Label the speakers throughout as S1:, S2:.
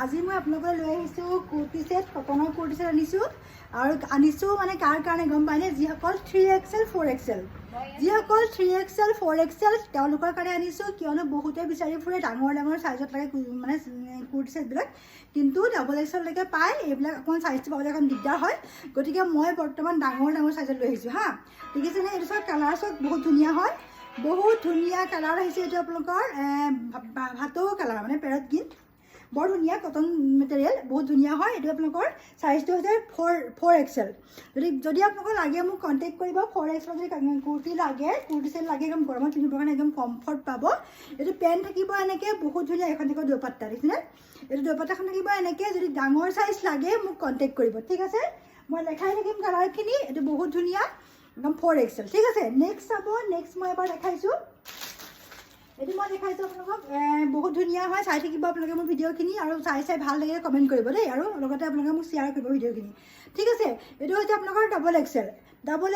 S1: আজি মই আপোনালোকক লৈ আহিছোঁ কুৰ্তি ছেট, কটনৰ কুৰ্তি ছেট আনিছোঁ আৰু আনিছোঁ মানে কাৰ কাৰণে গম পায়নে, যিসকল 3XL 4XL, যিসকল 3XL 4XL তেওঁলোকৰ কাৰণে আনিছোঁ। কিয়নো বহুতে বিচাৰি ফুৰে ডাঙৰ ডাঙৰ চাইজত লাগে মানে কুৰ্তি ছেটবিলাক, কিন্তু ডাবল এক্সেললৈকে পায়, এইবিলাক অকণমান চাইজটো পাবলৈ অকণ দিগদাৰ হয়। গতিকে মই বৰ্তমান ডাঙৰ ডাঙৰ চাইজত লৈ আহিছোঁ হা। দেখিছেনে, এইটো চাওক কালাৰ চাওক বহুত ধুনীয়া হয়, বহুত ধুনীয়া কালাৰ আহিছে। এইটো আপোনালোকৰ ভাটৌ কালাৰ মানে পেৰট গ্ৰীণ, বৰ ধুনীয়া কটন মেটেৰিয়েল, বহুত ধুনীয়া হয়। এইটো আপোনালোকৰ চাইজটো হৈছে 4XL। যদি আপোনালোকৰ লাগে মোক কণ্টেক্ট কৰিব। 4XL যদি কুৰ্তি লাগে, কুৰ্তি ছেট লাগে, একদম গৰমত পিন্ধিবৰ কাৰণে একদম কমফৰ্ট পাব। এইটো পেণ্ট থাকিব এনেকৈ বহুত ধুনীয়া, এখন থাকিব দুপাট্টা, দেখিছেনে, এইটো দুপাট্টাখন থাকিব এনেকৈ। যদি ডাঙৰ চাইজ লাগে মোক কণ্টেক্ট কৰিব, ঠিক আছে। মই দেখাই থাকিম কালাৰখিনি। এইটো বহুত ধুনীয়া, একদম 4XL, ঠিক আছে। নেক্সট চাব, নেক্সট মই এবাৰ দেখাইছোঁ, এইটো মই দেখাইছোঁ আপোনালোকক, বহুত ধুনীয়া হয়। চাই থাকিব আপোনালোকে মোৰ ভিডিঅ'খিনি, আৰু চাই ভাল লাগিলে কমেণ্ট কৰিব দেই, আৰু লগতে আপোনালোকে মোক শ্বেয়াৰ কৰিব ভিডিঅ'খিনি, ঠিক আছে। এইটো হৈছে আপোনালোকৰ ডাবল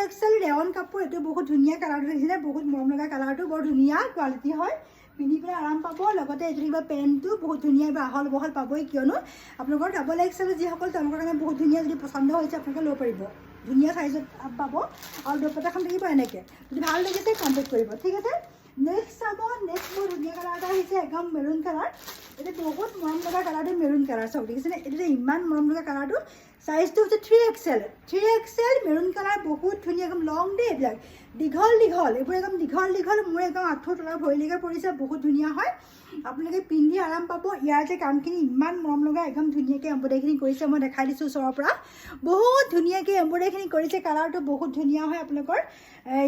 S1: এক্সেল ৰেয়ন কাপোৰ। এইটো বহুত ধুনীয়া কালাৰটো দেখিছিলে, বহুত মৰম লগা কালাৰটো, বৰ ধুনীয়া কোৱালিটি হয়, পিন্ধি পেলাই আৰাম পাব। লগতে এইটো কিবা পেণ্টটো বহুত ধুনীয়া, আহল বহল পাবই, কিয়নো আপোনালোকৰ ডাবল এক্সেল যিসকল তেওঁলোকৰ কাৰণে বহুত ধুনীয়া। যদি পচন্দ হৈছে আপোনালোকে ল'ব পাৰিব, ধুনীয়া চাইজত পাব। আৰু দুপাট্টাখন থাকিব এনেকৈ, যদি ভাল লাগিছে কণ্টেক্ট কৰিব, ঠিক আছে। নেক্সট চাব, নেক্সট মোৰ ধুনীয়া কালাৰ এটা আহিছে, একদম মেৰুণ কালাৰ। এইটো বহুত মৰম লগা কালাৰটো, মেৰুণ কালাৰ চাওক, দেখিছেনে, এইটো ইমান মৰম লগা কালাৰটো। চাইজটো হৈছে 3XL মেৰুণ কালাৰ, বহুত ধুনীয়া, একদম লং দেই, এইবিলাক দীঘল এইবোৰ একদম দীঘল মোৰ একদম আঁঠুৰ তলৰ ভৰিলৈকে পৰিছে, বহুত ধুনীয়া হয়। আপোনালোকে পিন্ধি আৰাম পাব। ইয়াৰ যে কামখিনি ইমান মৰম লগা, একদম ধুনীয়াকৈ এম্ব্ৰইডাৰীখিনি কৰিছে, মই দেখাই দিছোঁ ওচৰৰ পৰা, বহুত ধুনীয়াকৈ এম্ব্ৰইডাৰীখিনি কৰিছে। কালাৰটো বহুত ধুনীয়া হয়। আপোনালোকৰ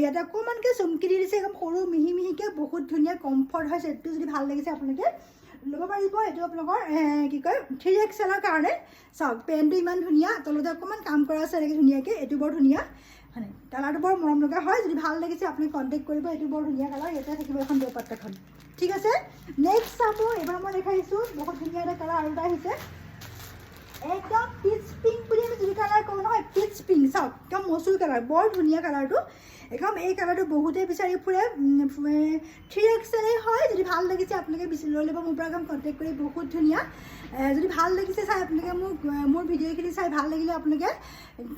S1: ইয়াতে অকণমানকৈ চুমকি দি দিছে, একদম সৰু মিহিকৈ, বহুত ধুনীয়া কমফৰ্ট হয়। ছেটটো যদি ভাল লাগিছে আপোনালোকে ল'ব পাৰিব। এইটো আপোনালোকৰ কি কয় 3XL কাৰণে। চাওক পেণ্টটো ইমান ধুনীয়া, তলতে অকণমান কাম কৰা আছে এনেকৈ ধুনীয়াকৈ, এইটো বৰ ধুনীয়া মানে, কালাৰটো বৰ মৰম লগা হয়। যদি ভাল লাগিছে আপুনি কণ্টেক্ট কৰিব। এইটো বৰ ধুনীয়া কালাৰ, ইয়াতে থাকিব এখন দুপাট্টাখন, ঠিক আছে। নেক্সট চাব, এইবাৰ মই দেখাইছোঁ বহুত ধুনীয়া এটা কালাৰ আৰু এটা আহিছে, একদম পিচ পিংক বুলি আমি যিটো কালাৰ কওঁ নহয়, পিচ পিংক। চাওক একদম মচুৰ কালাৰ, বৰ ধুনীয়া কালাৰটো, একদম এই কালাৰটো বহুতেই বিচাৰি ফুৰে। 3XL হয়। যদি ভাল লাগিছে আপোনালোকে লৈ ল'ব মোৰ পৰা, একদম কণ্টেক্ট কৰি, বহুত ধুনীয়া। যদি ভাল লাগিছে চাই আপোনালোকে মোৰ ভিডিঅ'খিনি চাই ভাল লাগিলে আপোনালোকে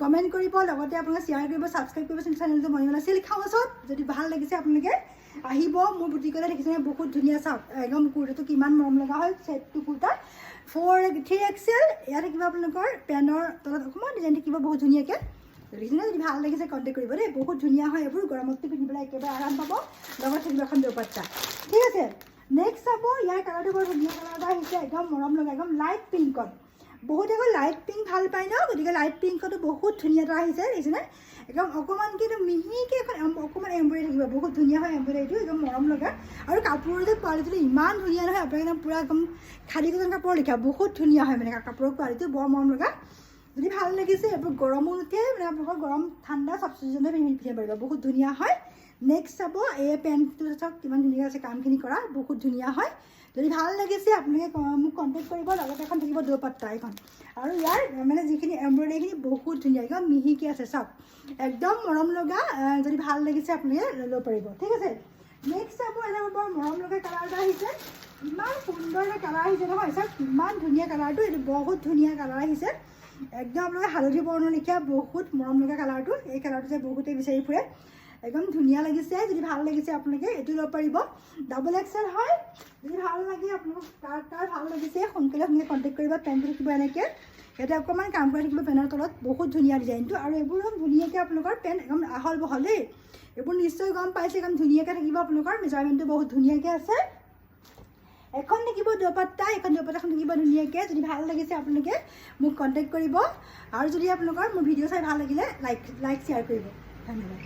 S1: কমেণ্ট কৰিব, লগতে আপোনালোকে শ্বেয়াৰ কৰিব, ছাবস্ক্ৰাইব কৰিব চেনেলটো মণিমালা চিল্ক হাউচত। যদি ভাল লাগিছে আপোনালোকে আহিব মোৰ বুটিকলৈ, দেখিছেনে বহুত ধুনীয়া। চাওক একদম কুৰ্তাটো কিমান মৰম লগা হয়, ছেটটো কুৰ্তা 3XL। ইয়াতে কিবা আপোনালোকৰ পেনৰ তলত অকণমান ডিজাইন থাকিব, বহুত ধুনীয়াকৈ, দেখিছেনে। যদি ভাল লাগিছে কণ্টেক্ট কৰিব দেই, বহুত ধুনীয়া হয় এইবোৰ, গৰমতটো পিন্ধিবলৈ একেবাৰে আৰাম পাব। লগত থাকিব এখন দুপাট্টা, ঠিক আছে। নেক্সট চাব, ইয়াৰ কালাৰটো বৰ ধুনীয়া কালাৰ এটা আহিছে, একদম মৰম লগা, একদম লাইট পিংকত। বহুতে আকৌ লাইট পিংক ভাল পায় ন, গতিকে লাইট পিংকতো বহুত ধুনীয়া এটা আহিছে, দেখিছেনে। একদম অকণমানকৈ মিহিকৈ এখন অকণমান এম্ব্ৰইডাৰী থাকিব, বহুত ধুনীয়া হয় এম্ব্ৰইডাৰীটো, একদম মৰম লগা। আৰু কাপোৰৰ যে কোৱালিটিটো ইমান ধুনীয়া নহয়, আপোনালোকে একদম পূৰা একদম খালী কটন কাপোৰৰ লিখা, বহুত ধুনীয়া হয় মানে কাপোৰৰ কোৱালিটিটো, বৰ মৰম লগা। যদি ভাল লাগিছে, এইবোৰ গৰমো নুঠে মানে, আপোনালোকৰ গৰম ঠাণ্ডা চব ছিজনে পিন্ধিব পাৰিব, বহুত ধুনীয়া হয়। নেক্সট চাব, এই পেণ্টটো চাওক কিমান ধুনীয়া আছে, কামখিনি কৰা বহুত ধুনীয়া হয়। যদি ভাল লাগিছে আপোনালোকে মোক কণ্টেক্ট কৰিব। লগতে এখন থাকিব দুপাট্টা এখন, আৰু ইয়াৰ মানে যিখিনি এম্ব্ৰইডাৰীখিনি বহুত ধুনীয়া, একদম মিহিকৈ আছে, চাওক একদম মৰম লগা। যদি ভাল লাগিছে আপোনালোকে ল'ব পাৰিব, ঠিক আছে। নেক্সট চাব, এটা বৰ মৰম লগা কালাৰ এটা আহিছে, ইমান সুন্দৰ এটা কালাৰ আহিছে নহয়, চাওক ইমান ধুনীয়া কালাৰটো, এইটো বহুত ধুনীয়া কালাৰ আহিছে, একদম আপোনালোকে হালধি বৰণৰ লিখীয়া, বহুত মৰম লগা কালাৰটো। এই কালাৰটো যে বহুতেই বিচাৰি ফুৰে, একদম ধুনীয়া লাগিছে। যদি ভাল লাগিছে আপোনালোকে এইটো ল'ব পাৰিব, ডাবল এক্সেল হয়। যদি ভাল লাগে আপোনালোকক, কাৰ ভাল লাগিছে সোনকালে কণ্টেক্ট কৰিব। পেণ্টটো থাকিব এনেকৈ, ইয়াতে অকণমান কাম কৰি থাকিব পেনৰ তলত, বহুত ধুনীয়া ডিজাইনটো। আৰু এইবোৰ একদম ধুনীয়াকৈ আপোনালোকৰ পেণ্ট একদম আহল বহল দেই, এইবোৰ নিশ্চয় গম পাইছে, একদম ধুনীয়াকৈ থাকিব। আপোনালোকৰ মেজাৰমেণ্টটো বহুত ধুনীয়াকৈ আছে। এখন থাকিব দুপাট্টা, এখন দুপাট্টাখন থাকিব ধুনীয়াকৈ। যদি ভাল লাগিছে আপোনালোকে মোক কণ্টেক্ট কৰিব, আৰু যদি আপোনালোকৰ মোৰ ভিডিঅ' চাই ভাল লাগিলে লাইক শ্বেয়াৰ কৰিব। ধন্যবাদ।